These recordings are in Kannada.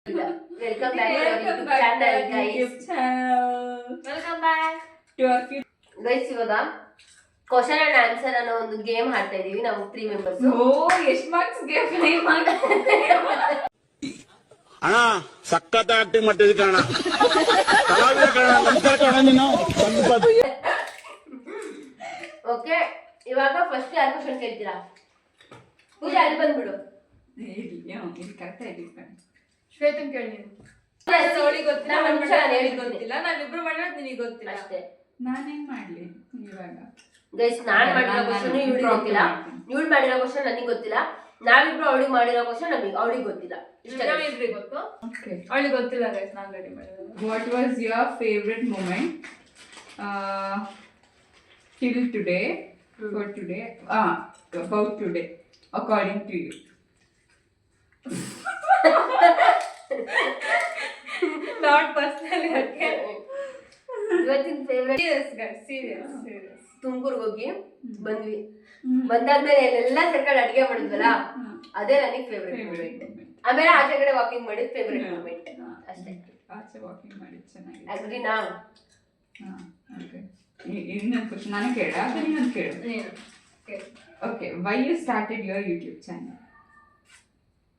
Welcome back to our YouTube channel, guys. Welcome back to our guys. ಇವಾಗ ಕ್ವಶನ್ ಅಂಡ್ ಆನ್ಸರ್ ಅನ್ನೋ ಒಂದು ಗೇಮ್ ಆಡ್ತಾ ಇದೀವಿ ನಾವು 3 ಮೆಂಬರ್ಸ್. ಎಷ್ಟು ಮಾರ್ಕ್ಸ್ ಗೆ ಪ್ಲೇ ಮಾಡ್ತೀವಿ ಅಣ್ಣ ಸಕ್ಕತ್ತ ಆಕ್ಟಿಂಗ್ ಮಾಡ್ತಿದ್ದೆ ಕಣ ಕಲಾವಿದ ಕಣ ನಮಸ್ಕಾರ ಕಣ ನೀನು ಓಕೆ ಇವಾಗ ಫಸ್ಟ್ ಯಾರು ಕ್ವಶನ್ ಕೇಳ್ತೀರಾ? ಪೂಜಾ ಅಲ್ಲಿ ಬಂದ್ಬಿಡು. ಇದು ಕರೆಕ್ಟ್ ಆಗಿ ಶ್ವೇತನ್ ಕೇಳಿ ನೀನು. ಗೊತ್ತಿಲ್ಲ ನಾವಿಬ್ರು ಮಾಡೋದು ನಿನಗೆ ಗೊತ್ತಿಲ್ಲ ಅಷ್ಟೇ. ನಾನೇನ್ ಮಾಡ್ಲಿ ಇವಾಗ? ಗೈಸ್ ನಾನ್ ಮಾಡಿರೋ ಕ್ವಶನ್ ಇವಳಿಗೆ ಗೊತ್ತಿಲ್ಲ, ಇವಳು ಮಾಡಿರೋ ಕ್ವಶನ್ ನನಗೆ ಗೊತ್ತಿಲ್ಲ, ನಾವಿಬ್ರು ಅವಳಿಗೆ ಮಾಡಿರೋ ಕ್ವಶನ್ ಅವಳಿಗೆ ಗೊತ್ತಿಲ್ಲ. ನಾವಿಬ್ರಿಗೆ ಗೊತ್ತು, ಅವಳಿಗೆ ಗೊತ್ತಿಲ್ಲ. ಗೈಸ್ ನಾನು ರೆಡಿ ಮಾಡಿರೋದು. What was your favourite moment till today for today about today according to you? Not personally, okay. ಇವತ್ತಿನ ಫೇವ್ರೆಟ್ Serious guys, serious. ತುಮಕೂರ್ಗೆ ಹೋಗಿ ಬಂದ್ವಿ. ಬಂದಾದ್ಮೇಲೆ ಎಲ್ಲ ಸರ್ಕಾರ ಅಡಿಗೆ ಮಾಡಿದ್ವಲ್ಲ, ಅದೇ ನನಗೆ ಫೇವ್ರೆಟ್ ಮೂಮೆಂಟ್. ಆಮೇಲೆ ಆಚೆ ಕಡೆ ವಾಕಿಂಗ್ ಮಾಡಿದ್ ಫೇವ್ರೆಟ್ ಮೂಮೆಂಟ್ ಅಷ್ಟೇ. ಆಚೆ ವಾಕಿಂಗ್ ಮಾಡಿದ್ ಚೆನ್ನಾಗಿ ಅಗ್ರಿನಾ? ಓಕೆ. ಇನ್ನೊಂದು ಕ್ವಶನ್ ನಾನು ಕೇಳ ಇನ್ನೊಂದು ಕೇಳು. Okay, why you started your YouTube channel?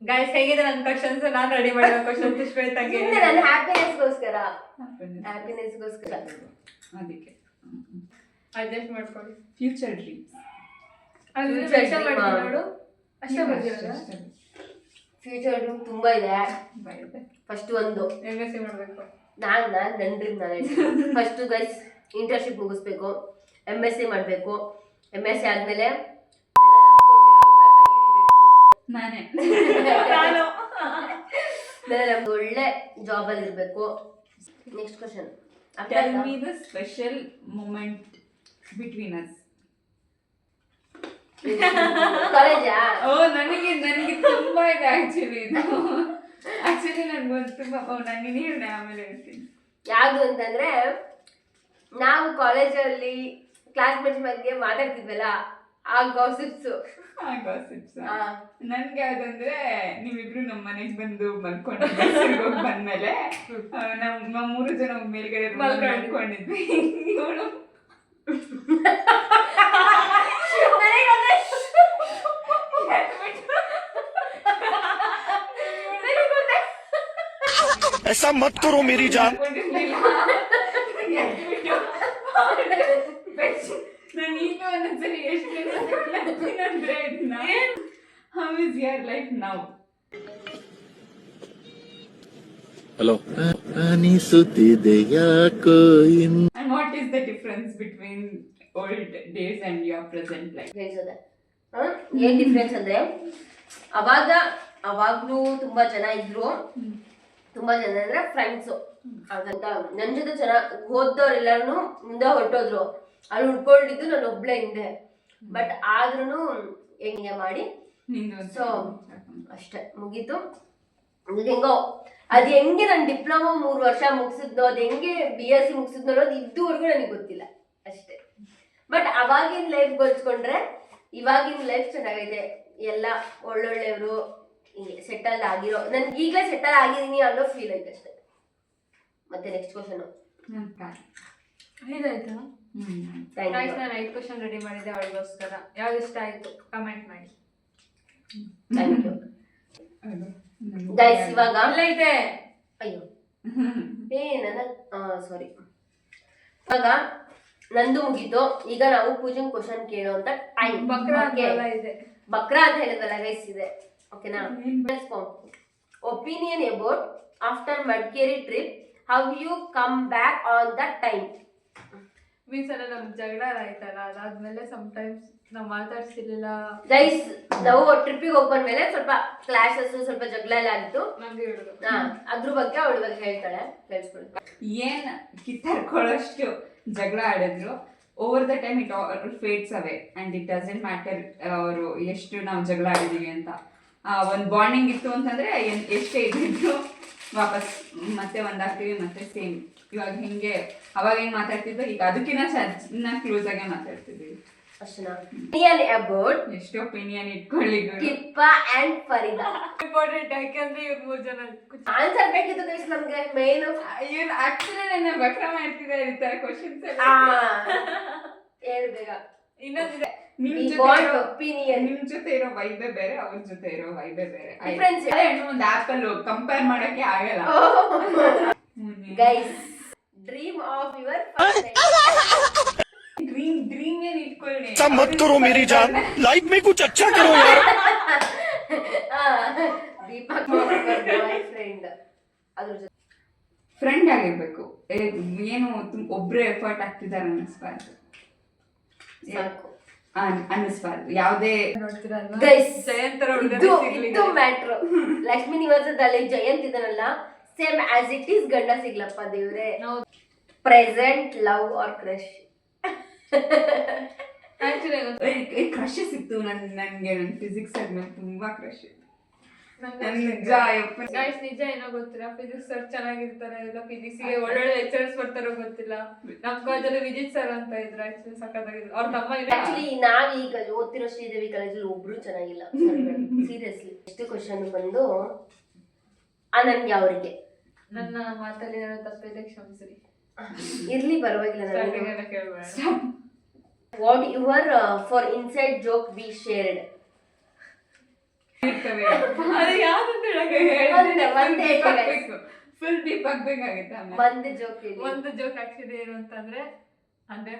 Guys ಹೇಗಿದೆ ನನ್ನ ಕ್ವಶನ್ಸ್? ನಾನು ರೆಡಿ ಮಾಡಿರೋ ಕ್ವಶನ್ಸ್ ಶ್ವೇತಂಗೆ. ನನ್ನ ಹ್ಯಾಪಿನೆಸ್ಗೋಸ್ಕರ ಅದಕ್ಕೆ ಅಡ್ಜಸ್ಟ್ ಮಾಡ್ಕೊಳ್ಳಿ. ಫ್ಯೂಚರ್ ಡ್ರೀಮ್ಸ್ ನೋಡು ಅಷ್ಟೇ ಬರ್ತಿರೋದು. ಫ್ಯೂಚರ್ ಡ್ರೀಮ್ ತುಂಬಾ ಇದೆ. ಫಸ್ಟ್ ಒಂದು MSc ಮಾಡ್ಬೇಕು. ನನ್ನ ಡ್ರೀಮ್ ಫಸ್ಟ್ ಗೈಸ್ ಇಂಟರ್ನ್ಶಿಪ್ ಮುಗಿಸ್ಬೇಕು, MSc ಮಾಡಬೇಕು. MSc ಆದ್ಮೇಲೆ ನಾನೇ ನಮ್ದು ಒಳ್ಳೆ ಜಾಬ್ ಅಲ್ಲಿ ಇರ್ಬೇಕು. Next question. Tell me the special moment between us. ಕಾಲೇಜಾ? ನನಗೆ ತುಂಬಾ ಇದೆ ಆಕ್ಚುಲಿ ಇದು. ಆಕ್ಚುಲಿ ನನ್ಗೊಂದು ತುಂಬಾ ನಾನು ಹೇಳಿ ಆಮೇಲೆ ಹೇಳ್ತೀನಿ. ಯಾವುದು ಅಂತಂದ್ರೆ, ನಾವು ಕಾಲೇಜಲ್ಲಿ ಕ್ಲಾಸ್ಮೇಟ್ಸ್ ಬಗ್ಗೆ ಮಾತಾಡ್ತಿದ್ವಲ್ಲ, ಆ ಗಾಸಿಪ್ಸ್. ನನ್ಗೆ ಯಾವ್ದಂದ್ರೆ, ನೀವಿಬ್ರು ನಮ್ಮ ಮನೆಗೆ ಬಂದು ಮಲ್ಕೊಂಡು ಬಂದ್ಮೇಲೆ ನಮ್ಮ 3 ಜನ ಮೇಲ್ಗಡೆ ಮಲ್ಕೊಂಡಿದ್ವಿ. ಇವಳು ऐसा मत करो मेरी जान. ನಾನು ಈಗ ಒಂದೊಂದ್ಸರಿ ಎಷ್ಟಂದ್ರೆ ಇದನ್ನ how is your life now? Hello ಅನಿಸುತ್ತಿದೆ ಯಾಕೋ and what is the difference between old days and your present life? ಏನ್ ಡಿಫ್ರೆನ್ಸ್ ಅಂದ್ರೆ, ಅವಾಗ್ಲೂ ತುಂಬಾ ಜನ ಇದ್ರು. ತುಂಬಾ ಜನ ಅಂದ್ರೆ ಫ್ರೆಂಡ್ಸ್. ಹಾಗಂತ ನನ್ ಜೊತೆ ಚೆನ್ನಾಗಿ ಓದ್ದವ್ರೆಲ್ಲಾರು ಮುಂದೆ ಹೊರಟೋದ್ರು. ಅಲ್ಲಿ ಉಳ್ಕೊಂಡಿದ್ದು ನಾನು ಒಬ್ಳೆ ಹಿಂದೆ. ಬಟ್ ಆದ್ರೂ ಹೆಂಗೆ ಮಾಡಿ ಸೊ ಅಷ್ಟೇ ಮುಗೀತು. ಹೆಂಗೋ ಅದ್ ಹೆಂಗೆ ನಾನು ಡಿಪ್ಲೊಮಾ 3 ವರ್ಷ ಮುಗಿಸಿದ್ನೋ, ಅದ್ ಹೆಂಗೆ BSc ಮುಗಿಸಿದ್ನೋ ಅನ್ನೋದು ಇದುವರೆಗೂ ನನಗೆ ಗೊತ್ತಿಲ್ಲ ಅಷ್ಟೇ. ಬಟ್ ಅವಾಗಿನ ಲೈಫ್ ಹೋಲ್ಸ್ಕೊಂಡ್ರೆ ಇವಾಗಿನ ಲೈಫ್ ಚೆನ್ನಾಗೈತೆ. ಎಲ್ಲ ಒಳ್ಳೊಳ್ಳೆಯವರು ಸೆಟಲ್ ಆಗಿರೋ, ನನ್ಗೆ ಈಗಲೇ ಸೆಟಲ್ ಆಗಿದ್ದೀನಿ ಅನ್ನೋ ಫೀಲ್ ಐತೆ ಅಷ್ಟೇ. ಮತ್ತೆ ನೆಕ್ಸ್ಟ್ ಕ್ವಶನ್. ಇದಾಯ್ತಾ? Thank you. ನಾನು 5 ಕ್ವಶನ್ ರೆಡಿ ಮಾಡಿದ್ದೆ ಅವಳಿಗೋಸ್ಕರ. ಯಾವ್ದು ಇಷ್ಟ ಆಯ್ತು ಕಮೆಂಟ್ ಮಾಡಿ. Thank you guys. ಇವಾಗ ಅಲ್ಲ ಇದೆ. ಅಯ್ಯೋ ಸಾರಿ. ಇವಾಗ ನಂದು ಮುಗೀತು. ಈಗ ನಾವು ಪೂಜನ್ ಕ್ವಶನ್ ಕೇಳೋಂತ ಟೈಮ್. ಬಕ್ರಾ ಇದೆ. ಬಕ್ರಾ ಅಂತ ಹೇಳಿದ್ವಲ್ಲ ಗೈಸ್, ಇದೆ ಓಕೆನಾ? Opinion about after Madikeri trip, how you come back on the time? Means ಅಲ್ಲ, ನಮ್ ಜಗಳ ಆಯ್ತಲ್ಲ, ಅದಾದ್ಮೇಲೆ ಸಮ್ಟೈಮ್ಸ್ ನಾವ್ ಮಾತಾಡ್ಸಿರ್ಲಿಲ್ಲ ಗೈಸ್. ನಾವು ಟ್ರಿಪ್ಪಿಗೆ ಹೋಗಿ ಬಂದ್ಮೇಲೆ ಸ್ವಲ್ಪ ಕ್ಲಾಶಸ್, ಸ್ವಲ್ಪ ಜಗಳ ಎಲ್ಲ ಆಗಿತ್ತು. ನಮ್ಗೆ ಹೇಳಿದ್ರು. ಅದ್ರ ಬಗ್ಗೆ ಅವಳ ಬಗ್ಗೆ ಹೇಳ್ತಾಳೆ, ಕೇಳಿಸ್ಕೊಳ್ಳಿ. ಏನ್ ಕಿತ್ತಾಡ್ಕೊಳ್ಳೋಷ್ಟು ಜಗಳ ಆಡಿದ್ರು, over the time it fades away and it doesn't matter ಅವರು ಎಷ್ಟು ನಾವು ಜಗಳ ಆಡಿದೀವಿ ಅಂತ. ಒಂದು ಬಾಂಡಿಂಗ್ ಇತ್ತು ಅಂತಂದ್ರೆ ಎಷ್ಟೇ ಇದ್ದಿದ್ದು ವಾಪಸ್ ಮತ್ತೆ ಒಂದಾಗ್ತೀವಿ, ಮತ್ತೆ ಸೇಮ್. ಇವಾಗ ಹಿಂಗೆ ಅವಾಗ ಹೆಂಗ್ ಮಾತಾಡ್ತಿದ್ವಿ, ಈಗ ಅದಕ್ಕಿಂತ ಚೆನ್ನಾಗಿ ಕ್ಲೋಸ್ ಆಗೇ ಮಾತಾಡ್ತಿದ್ವಿ. ಅಷ್ಟನಾ ಅಬೌಟ್ ಎಷ್ಟು ಒಪಿನಿಯನ್ ಇಟ್ಕೊಳ್ಳಿ ಕಿಪ್ಪ ಅಂಡ್ ಫರೀದಾ. ಇಂಪಾರ್ಟೆಂಟ್ ಯಾಕೆಂದ್ರೆ ಇವ್ರು 3 ಜನ ಆನ್ಸರ್ ಬೇಕಿತ್ತು ಗೈಸ್ ನಮ್ಗೆ ಮೇನ್. ಇವ್ರು ಆಕ್ಚುಲಿ ನನ್ನ ಬಕ್ರ ಮಾಡ್ತಿದ್ದಾರೆ ಈ ತರ ಕ್ವಶನ್ಸ್ ಎಲ್ಲ. ಹೇಳ್ಬೇಕ ಇನ್ನೊಂದಿದೆ, ಒಪಿನಿಯನ್. ನಿಮ್ ಜೊತೆ ಇರೋ ವೈಬೇ ಬೇರೆ, ಅವ್ರ ಜೊತೆ ಇರೋ ವೈಬೇ ಬೇರೆ. Difference. ಒಂದು ಆಪಲ್ ಕಂಪೇರ್ ಮಾಡಕ್ಕೆ ಆಗಲ್ಲ. Guys dream of your dream ಏನ್ ಇಟ್ಕೊಳ್ಳಿ. मत करो मेरी जान, लाइफ में कुछ अच्छा करो यार. Deepak boy friend. ಅದ್ರ ಜೊತೆ ಫ್ರೆಂಡ್ ಆಗಿರ್ಬೇಕು. ಏನು ಒಬ್ರೇ ಎಫರ್ಟ್ ಆಗ್ತಿದ್ದಾರೆ ಅನ್ನಿಸ್ಬಾರ್ದು. ಸಾಕು ಅನ್ನಿಸ್ಬಾರ್ದು ಯಾವುದೇ. ನೋಡ್ತೀರಲ್ವಾ ಗೈಸ್ ಜಯಂತರ ಇದು ಮ್ಯಾಟ್ರ್. ಲಕ್ಷ್ಮೀ ನಿವಾಸದಲ್ಲಿ ಜಯಂತ್ ಇದನ್ನಲ್ಲ, ಸೇಮ್ ಆಸ್ ಇಟ್ ಈಸ್ ಗಂಡ ಸಿಗ್ಲಪ್ಪ ದೇವ್ರೆ. Present love or crush. Crush ಸಿಕ್ತು ನನ್ಗೆ. ನನ್ನ ಫಿಸಿಕ್ಸ್ ಆದ್ಮೇಲೆ ತುಂಬಾ ಕ್ರಶ್ ಇತ್ತು. ಗೈಸ್ ನಿಜ ಏನೋ ಗೊತ್ತಿಲ್ಲ, ಫಿಸಿಕ್ಸ್ ಸರ್ ಚೆನ್ನಾಗಿರ್ತಾರೆ, ಇಲ್ಲ ಫಿಸಿಕ್ಸ್ ಗೆ ಒಳ್ಳೊಳ್ಳೆ ಲೆಕ್ಚರ್ಸ್ ಬರ್ತಾರೋ ಗೊತ್ತಿಲ್ಲ. ನಮ್ ಕಾಲೇಜಲ್ಲಿ ವಿಜಿತ್ ಸರ್ ಅಂತ ಇದ್ರು, ಆಕ್ಚುಲಿ ಸಖತ್ತಾಗಿದ್ರು. ಅವ್ರ ತಮ್ಮ ಆಕ್ಚುಲಿ ನಾವೀಗ ಓದ್ತಿರೋ ಶ್ರೀದೇವಿ ಕಾಲೇಜಲ್ಲಿ ಒಬ್ರು ಚೆನ್ನಾಗಿಲ್ಲ ಸೀರಿಯಸ್ಲಿ. ಎಷ್ಟು ಕ್ವಶನ್ ಬಂದು ಅನನ್ಯ ಅವರಿಗೆ. ನನ್ನ ಮಾತಲ್ಲಿ ಏನೋ ತಪ್ಪಿದೆ ಕ್ಷಮಿಸ್ರಿ. ಇರ್ಲಿ ಪರವಾಗಿಲ್ಲ. ಸ್ಟಾರ್ಟಿಂಗ್ ಎಲ್ಲ ಕೇಳ್ಬೇಡ. What your for inside joke we shared. ಅದು ಯಾವ್ದಂತ ಫುಲ್ ಡೀಪ್ ಆಗ್ಬೇಕಾಗುತ್ತೆ. ಒಂದೇ ಜೋಕ್ ಒಂದು ಜೋಕ್ ಆಕ್ಚುಲಿ ಏನು ಅಂತಂದ್ರೆ, ಅಂದ್ರೆ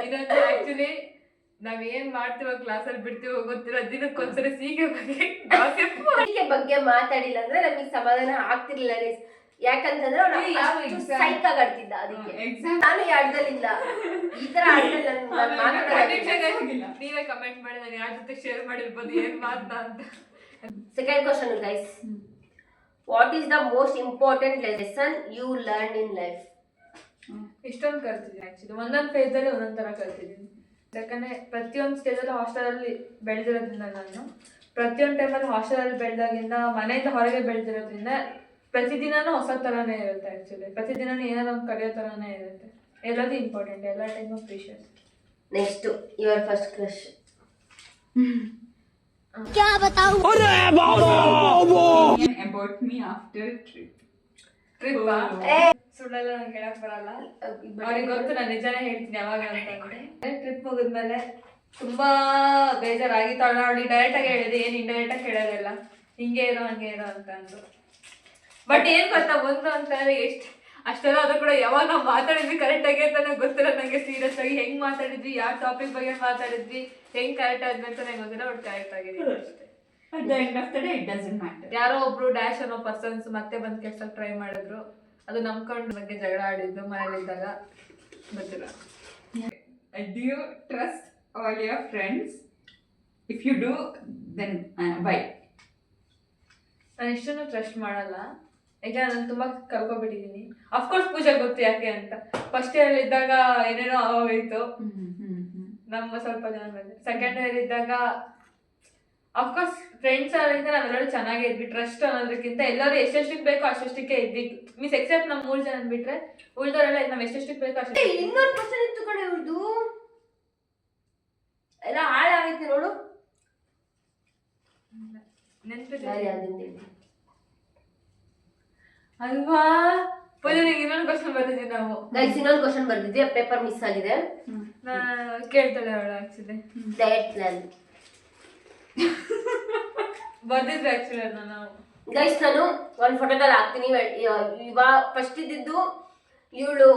ಇನ್ನೊಂದು ಆಕ್ಚುಲಿ ನಾವ್ ಏನ್ ಮಾಡ್ತೀವೋ ಕ್ಲಾಸಲ್ಲಿ ಬಿಡ್ತೀವೋ ಗೊತ್ತಿಲ್ಲ, ದಿನಕ್ಕೊಂದ್ಸರಿ ಸೀಗೆ ಬಗ್ಗೆ ಮಾತಾಡಿಲ್ಲ ಅಂದ್ರೆ ನಮಗೆ ಸಮಾಧಾನ ಆಗ್ತಿರ್ಲಿಲ್ಲ. ಯಾಕಂತಂದ್ರೆ ಸೈಕ್ ಆಡ್ತಿದ್ದ, ಅದಕ್ಕೆ ನಾನು ಆಡ್ದಲಿಲ್ಲ. ಈ ತರ ನೀವೇ ಕಮೆಂಟ್ ಮಾಡಿ ನಾನು ಯಾರ ಜೊತೆ ಶೇರ್ ಮಾಡಿರ್ಬೋದು ಏನ್ ಮಾತಾ ಅಂತ. Second question guys, what is the most important lesson you learn in life. ಇಷ್ಟೊಂದು ಕಲ್ತಿದ್ದೀನಿ ಆಕ್ಚುಲಿ. ಒಂದೊಂದು ಫೇಸ್ ಅಲ್ಲಿ ಒಂದೊಂದ್ ತರ ಕಲ್ತಿದ್ದೀನಿ. ಯಾಕಂದ್ರೆ ಪ್ರತಿಯೊಂದು ಸ್ಟೇಜ್ ಅಲ್ಲಿ ಹಾಸ್ಟೆಲ್ ಅಲ್ಲಿ ಬೆಳೆದಿರೋದ್ರಿಂದ, ನಾನು ಪ್ರತಿಯೊಂದು ಟೈಮಲ್ಲಿ ಹಾಸ್ಟೆಲ್ ಅಲ್ಲಿ ಬೆಳೆದಾಗಿಂದ, ಮನೆಯಿಂದ ಹೊರಗೆ ಬೆಳೆದಿರೋದ್ರಿಂದ ಪ್ರತಿದಿನನೂ ಹೊಸ ತರಾನೇ ಇರುತ್ತೆ. ಆಕ್ಚುಲಿ ಪ್ರತಿದಿನನೂ ಏನಾದ್ರು ಒಂದು ಕಲಿಯೋ ತರಾನೇ ಇರುತ್ತೆ. ಎಲ್ಲದೂ ಇಂಪಾರ್ಟೆಂಟ್, ಎಲ್ಲ time precious. Next your first crush. About me after trip. ಸುಳ್ಳೆಲ್ಲ ನಂಗೆ ಹೇಳಕ್ ಬರಲ್ಲ, ಅವ್ರಿಗೆ ಗೊತ್ತು ನಾನು ನಿಜಾನೇ ಹೇಳ್ತೀನಿ ಯಾವಾಗ ಅಂತ. ಟ್ರಿಪ್ ಮುಗಿದ್ಮೇಲೆ ತುಂಬಾ ಬೇಜಾರಾಗಿತ್ತು. ಅವಳು ಡೈರೆಕ್ಟ್ ಆಗಿ ಹೇಳಿದೆ, ಏನ್ ಇಂಡೈರೆಕ್ಟ್ ಆಗಿ ಹೇಳೋದಿಲ್ಲ, ಹಿಂಗೆ ಇರೋ ಹಂಗೆ ಇರೋ ಅಂತ ಅಂದು. ಬಟ್ ಏನ್ ಗೊತ್ತಾ, ಒಂದು ಅಂತಂದ್ರೆ ಎಷ್ಟು ಅಷ್ಟೆಲ್ಲ ಅದು ಕೂಡ ಯಾವಾಗ ನಾವು ಮಾತಾಡಿದ್ವಿ ಕರೆಕ್ಟ್ ಆಗಿ ಅಂತ ಗೊತ್ತಿಲ್ಲ ನಂಗೆ. ಸೀರಿಯಸ್ ಆಗಿ ಹೆಂಗ್ ಮಾತಾಡಿದ್ವಿ, ಯಾವ ಟಾಪಿಕ್ ಬಗ್ಗೆ ಮಾತಾಡಿದ್ವಿ, ಹೆಂಗ್ ಕರೆಕ್ಟ್ ಆದ್ವಿ ಅಂತ ನಂಗೆ ಗೊತ್ತಿಲ್ಲ. ಬಟ್ ಕರೆಕ್ಟ್ ಆಗಿದ್ದೀವಿ ಅಷ್ಟೇ. ಯಾರೋ ಒಬ್ರು ಡ್ಯಾಶ್ ಅನ್ನೋ ಪರ್ಸನ್ಸ್ ಮತ್ತೆ ಬಂದ್ ಕೆಲ್ಸಕ್ಕೆ ಟ್ರೈ ಮಾಡಿದ್ರು, ಅದು ನಂಬ್ಕೊಂಡು ಬಗ್ಗೆ ಜಗಳ ಆಡಿದ್ದು ಮನೇಲಿದ್ದಾಗ. ಗೊತ್ತಿಲ್ಲ. Do you trust all your friends? If you do, then why? ನಾನು ಇಷ್ಟನ್ನು ಟ್ರಸ್ಟ್ ಮಾಡಲ್ಲ, ಈಗ ನಾನು ತುಂಬಾ ಕಲ್ಕೊಬಿಟ್ಟಿದ್ದೀನಿ. ಅಫ್ಕೋರ್ಸ್ ಪೂಜಾ ಗೊತ್ತು ಯಾಕೆ ಅಂತ. ಫಸ್ಟ್ ಇಯರ್ ಇದ್ದಾಗ ಏನೇನೋ ಆಗೋಯ್ತು ನಮ್ಮ ಸ್ವಲ್ಪ ಜನ ಮೇಲೆ. ಸೆಕೆಂಡ್ ಇಯರ್ ಇದ್ದಾಗ ಅಫ್ಕೋರ್ಸ್ ಫ್ರೆಂಡ್ಸ್ ಅವರಿಂದ ನಾವೆಲ್ಲರೂ ಚೆನ್ನಾಗೇ ಇದ್ವಿ. ಟ್ರಸ್ಟ್ ಅನ್ನೋದಕ್ಕಿಂತ ಎಲ್ಲರೂ ಎಷ್ಟೆಷ್ಟಕ್ಕೆ ಬೇಕೋ ಅಷ್ಟಷ್ಟಕ್ಕೆ ಇದ್ವಿ. ಮೀನ್ಸ್ ಎಕ್ಸೆಪ್ಟ್ ನಮ್ಮ 3 ಜನ ಬಿಟ್ರೆ ಉಳಿದವರೆಲ್ಲ ನಾವ್ ಎಷ್ಟೆಷ್ಟಕ್ಕೆ ಬೇಕೋ ಅಷ್ಟೇ. ಇನ್ನೊಂದು ಕ್ವಶನ್ ಇತ್ತು ಕಡೆ, ಇವ್ರದ್ದು ಎಲ್ಲ ಹಾಳಾಗೈತಿ ನೋಡು. ಅಲ್ವಾ ಪೂಜೆ, ಇನ್ನೊಂದು ಕ್ವಶನ್ ಬರ್ತಿದ್ವಿ ನಾವು. ಗೈಸ್ ಇನ್ನೊಂದು ಕ್ವಶನ್ ಬರ್ತಿದ್ವಿ, ಪೇಪರ್ ಮಿಸ್ ಆಗಿದೆ. ಕೇಳ್ತಾಳೆ ಅವಳು. ಆಕ್ಚುಲಿ ಡಯಟ್ ಪ್ಲಾನ್ ಬರ್ದಿದ್ವಿ ಆಕ್ಚುಲಿ ನಾವು. ಗೈಸ್ ನಾನು ಒಂದು ಫೋಟೋದಲ್ಲಿ ಹಾಕ್ತೀನಿ. ಇವಾಗ ಫಸ್ಟ್ ಇದ್ದಿದ್ದು ಇವಳು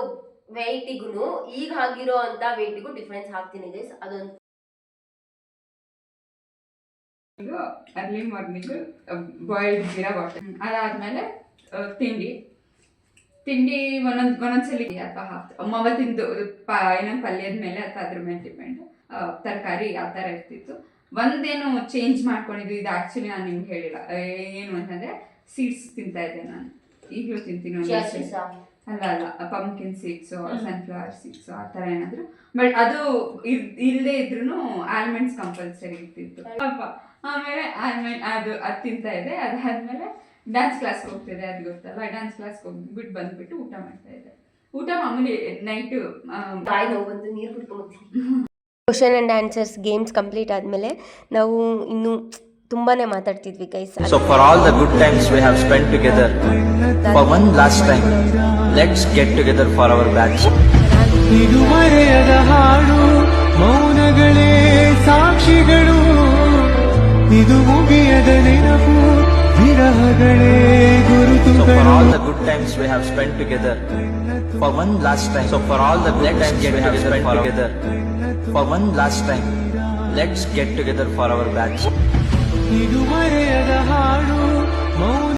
ವೆಯ್ಟಿಗೂ ಈಗ ಆಗಿರೋ ಅಂತ ವೆಯ್ಟಿಗೂ ಡಿಫ್ರೆನ್ಸ್ ಹಾಕ್ತೀನಿ ಗೈಸ್. ಅದೊಂದು early morning boiled jeera water, ಅದಾದ್ಮೇಲೆ ತಿಂಡಿ ಒಂದೊಂದ್ಸಲಿ ಅಥವಾ ಅವತ್ತಿಂದು ಏನೋ ಪಲ್ಯದ ಮೇಲೆ ಅಥವಾ ಅದ್ರ ಮೇಲೆ ಡಿಪೆಂಡ್. ತರಕಾರಿ ಆ ಥರ ಇರ್ತಿತ್ತು. ಒಂದೇನು ಚೇಂಜ್ ಮಾಡ್ಕೊಂಡಿದ್ದು, ಇದು ಆಕ್ಚುಲಿ ನಾನು ನಿಮ್ಗೆ ಹೇಳಿಲ್ಲ. ಏನು ಅಂತಂದ್ರೆ ಸೀಡ್ಸ್ ತಿಂತಾ ಇದ್ದೆ ನಾನು, ಈಗಲೂ ತಿಂತೀನಿ. ಅಲ್ಲ ಪಂಪ್ಕಿನ್ ಸೀಡ್ಸು, ಸನ್ಫ್ಲವರ್ ಸೀಡ್ಸು ಆ ಥರ ಏನಾದ್ರು. ಬಟ್ ಅದು ಇಲ್ಲದೆ ಇದ್ರೂ ಆಲ್ಮಂಡ್ಸ್ ಕಂಪಲ್ಸರಿ ಇರ್ತಿತ್ತು. ಆಮೇಲೆ ಅದು ತಿಂತಾ ಇದೆ. ಅದಾದ್ಮೇಲೆ ಡ್ಯಾನ್ಸ್ ಕ್ಲಾಸ್ ಹೋಗ್ತಿದೆ, ಅದು ಗೊತ್ತಲ್ಲ. ಡ್ಯಾನ್ಸ್ ಕ್ಲಾಸ್ ಹೋಗ್ಬಿಟ್ಟು ಬಂದ್ಬಿಟ್ಟು ಊಟ ಮಾಡ್ತಾ ಇದ್ದೆ. ಊಟ ಮಾಮೂಲಿ ನೈಟು ಬಾಯಿ ನೋವು ಬಂದು ನೀರು ಕುಡ್ಕೊಂಡ್ಬಿಡ್ತೀನಿ. Question and answers games complete ಆದಮೇಲೆ ನಾವು ಇನ್ನೂ ತುಂಬಾ ಮಾತಾಡ್ತಿದ್ವಿ guys. So for all the good times we have spent together, for one last time, let's get together for our batch. ಇದು ಮರೆಯದ ಹಾಡು, ಮೌನಗಳೇ ಸಾಕ್ಷಿಗಳು, ಇದು ಮುಗಿಯದ ನೆನಪು, ವಿರಹಗಳೇ So for ಗುರುತುಗಳು. all the good times we have spent together, for one last time. So for all the good times we have spent together, for one last time, let's get together for our batch. ಇದು ಮರೆಯದ ಹಾಡು, ಮೌನ